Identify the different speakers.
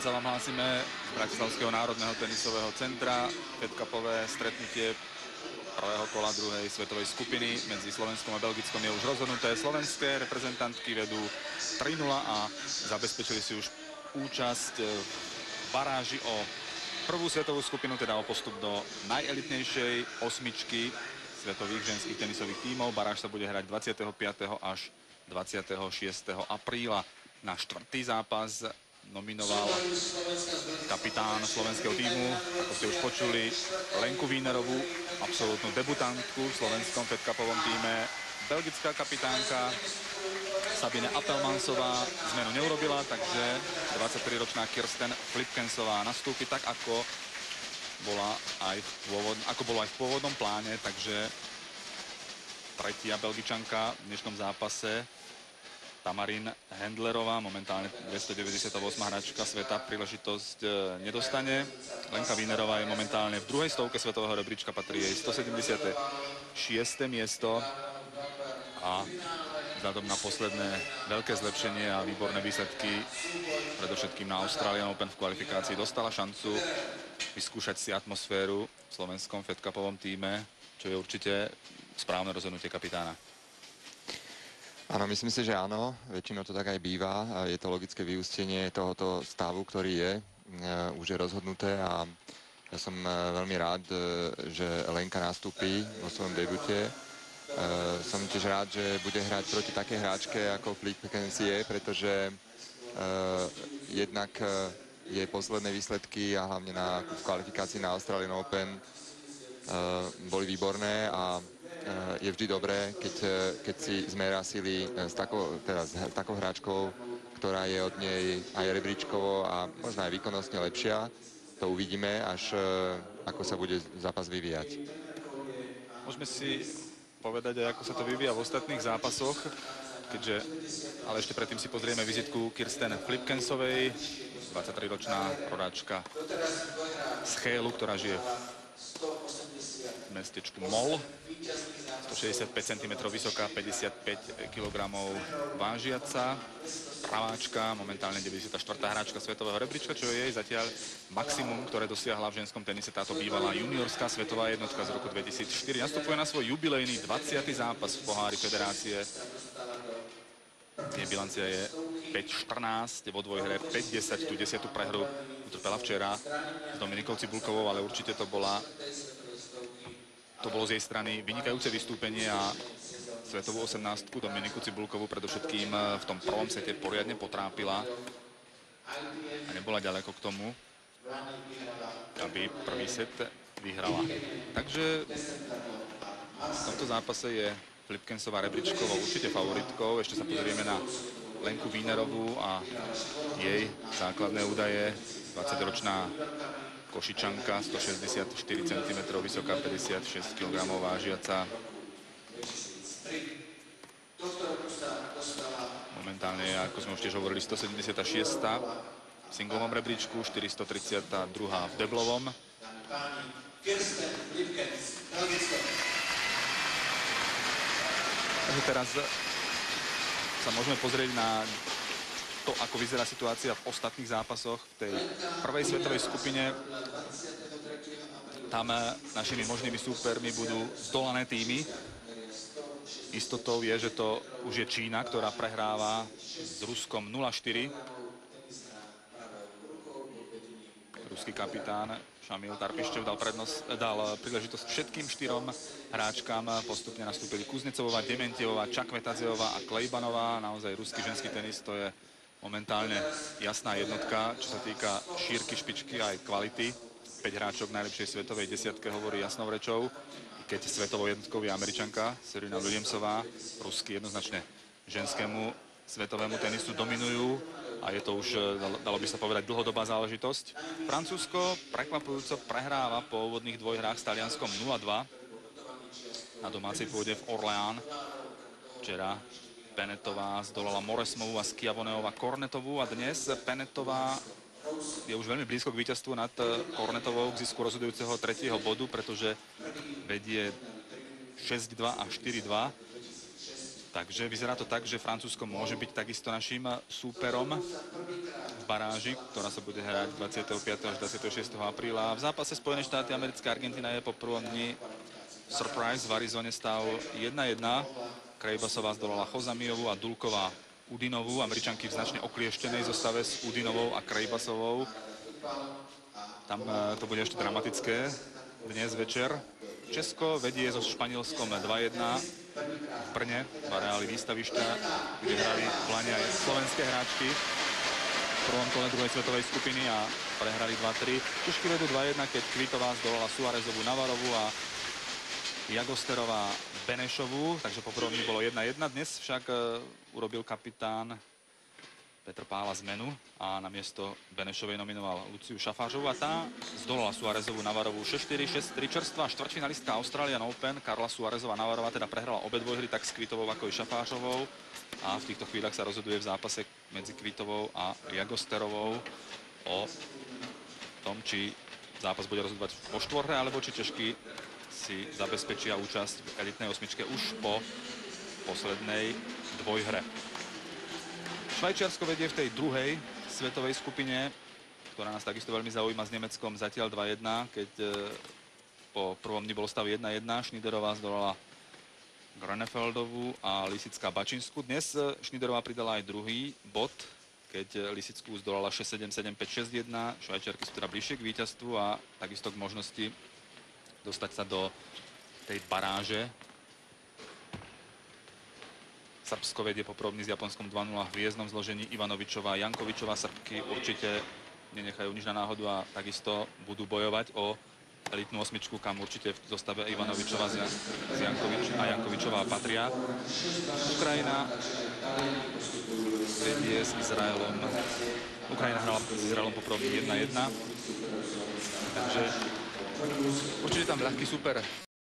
Speaker 1: sa vám hlásime z Bratislavského národného tenisového centra. Fed-cupové stretnutie prvého kola druhej svetovej skupiny medzi Slovenskom a Belgickom je už rozhodnuté. Slovenské reprezentantky vedú 3-0 a zabezpečili si už účasť v baráži o prvú svetovú skupinu, teda o postup do najelitnejšej osmičky svetových ženských tenisových tímov. Baráž sa bude hrať 25. až 26. apríla. Na štvrtý zápas nominoval kapitán slovenského tímu, ako ste už počuli, Lenku Wienerovú, absolútnu debutantku v slovenskom Fed-cupovom tíme. Belgická kapitánka Sabine Appelmansová zmenu neurobila, takže 23-ročná Kirsten Flipkensová nastúpi tak, ako bolo aj v pôvodnom pláne, takže tretia Belgičanka v dnešnom zápase Tamarin Hendlerová, momentálne 298. hráčka sveta, príležitosť nedostane. Lenka Wienerová je momentálne v druhej stovke svetového rebríčka, patrí jej 176. miesto a vzhľadom na posledné veľké zlepšenie a výborné výsledky, predovšetkým na Australian Open v kvalifikácii, dostala šancu vyskúšať si atmosféru v slovenskom Fed-cupovom tíme, čo je určite správne rozhodnutie kapitána.
Speaker 2: Áno, myslím si, že áno. Väčšinou to tak aj býva. Je to logické vyústenie tohoto stavu, ktorý je. Už je rozhodnuté a ja som veľmi rád, že Lenka nastúpi vo svojom debute. Som tiež rád, že bude hrať proti také hráčke ako Flipkens je, pretože jednak jej posledné výsledky a hlavne v kvalifikácii na Australian Open boli výborné a je vždy dobré, keď si zmerá sily s takou hráčkou, ktorá je od nej aj rebríčkovo a možno aj výkonnostne lepšia. To uvidíme, až ako sa bude zápas vyvíjať.
Speaker 1: Môžeme si povedať aj, ako sa to vyvíja v ostatných zápasoch, ale ešte predtým si pozrieme vizitku Kirsten Flipkensovej, 23-ročná rodáčka z Chélu, ktorá žije v mestečku Mol. 165 cm vysoká, 55 kg vážiaca. Praváčka, momentálne 94. hráčka svetového rebríčka, čo je jej zatiaľ maximum, ktoré dosiahla v ženskom tenise táto bývalá juniorská svetová jednotka z roku 2004. Nastupuje na svoj jubilejný 20. zápas v pohári federácie. Jej bilancia je 5-14, vo dvojhre 5-10, tú 10. prehru utrpela včera s Dominikou Cibulkovou, ale určite to bolo z jej strany vynikajúce vystúpenie a svetovú 18. Dominiku Cibulkovú predovšetkým v tom prvom sete poriadne potrápila a nebola ďaleko k tomu, aby prvý set vyhrala. Takže v tomto zápase je Flipkensová rebríčkovou určite favoritkou. Ešte sa pozrieme na Lenku Wienerovú a jej základné údaje. 20-ročná Košičanka, 164 cm vysoká, 56 kg vážiaca. Momentálne je, ako sme už tiež hovorili, 176. v singlovom rebríčku, 432. v deblovom. Takže teraz sa môžeme pozrieť na to, ako vyzerá situácia v ostatných zápasoch v tej prvej svetovej skupine. Tam našimi možnými súpermi budú zdolané týmy. Istotou je, že to už je Čína, ktorá prehráva s Ruskom 0-4. Ruský kapitán Šamil Tarpiščev dal príležitosť všetkým štyrom hráčkam. Postupne nastúpili Kuznecová, Dementievová, Čakvetadzeová a Klejbanová. Naozaj ruský ženský tenis, to je momentálne jasná jednotka, čo sa týka šírky, špičky a aj kvality. 5 hráčok najlepšej svetovej desiatke hovorí jasnou rečou, keď svetovou jednotkou je Američanka Serena Williamsová. Rusky jednoznačne ženskému svetovému tenisu dominujú a je to už, dalo by sa povedať, dlhodobá záležitosť. Francúzsko prekvapujúco prehráva po úvodných dvojhrách s Talianskom 0-2 na domácej pôde v Orléans. Včera Penetová zdolala Moresmovú a Schiavoneová Kornetovú a dnes Penetová je už veľmi blízko k víťazstvu nad Kornetovou, k zisku rozhodujúceho tretieho bodu, pretože vedie 6-2 a 4-2. Takže vyzerá to tak, že Francúzsko môže byť takisto našim súperom v baráži, ktorá sa bude hrať 25. až 26. apríla. V zápase Spojené štáty americké Argentina je po prvom dni surprise v Arizone stav 1-1. Krejbasová zdolala Chozamiovú a Dulková Udinovú. Američanky v značne oklieštenej zostave s Udinovou a Krejbasovou. Tam to bude ešte dramatické dnes večer. Česko vedie so Španielskom 2-1 v Brne, v areáli výstavišťa, kde hrali v Lani aj slovenské hráčky v prvom kole druhej svetovej skupiny a prehrali 2-3. Češky vedú 2-1, keď Kvitová zdolala Suárezovú Navarovú a Jagosterová Benešovú, takže po prvom dni bolo 1-1. Dnes však urobil kapitán Petr Pála zmenu a na miesto Benešovej nominoval Luciu Šafářovú a tá zdolala Suárezovú Navarovú 6-4, 6-3. Čerstvá štvrťfinalistka Australian Open Karla Suárezová Navarová teda prehrala obe dvojhry tak s Kvitovou ako i Šafářovou a v týchto chvíľach sa rozhoduje v zápase medzi Kvitovou a Jagosterovou o tom, či zápas bude rozhodovať po štvorhre, alebo či Češky si zabezpečia účasť v elitnej osmičke už po poslednej dvojhre. Švajčiarsko vedie v tej druhej svetovej skupine, ktorá nás takisto veľmi zaujíma, s Nemeckom zatiaľ 2-1, keď po prvom dni bol stav 1-1. Schneiderová zdolala Grenefeldovú a Lisická Bačinsku. Dnes Schneiderová pridala aj druhý bod, keď Lisickú zdolala 6-7, 7-5, 6-1. Švajčiarky sú teda bližšie k víťazstvu a takisto k možnosti dostať sa do tej baráže. Srbsko vedie po prvom dni s Japonskom 2-0 v hviezdnom zložení. Ivanovičová, Jankovičová. Srbky určite nenechajú nič na náhodu a takisto budú bojovať o elitnú osmičku, kam určite v zostave Ivanovičová a Jankovičová patria. Ukrajina vedie s Izraelom. Ukrajina hrala s Izraelom po prvom 1-1. Takže určite tam ľahký super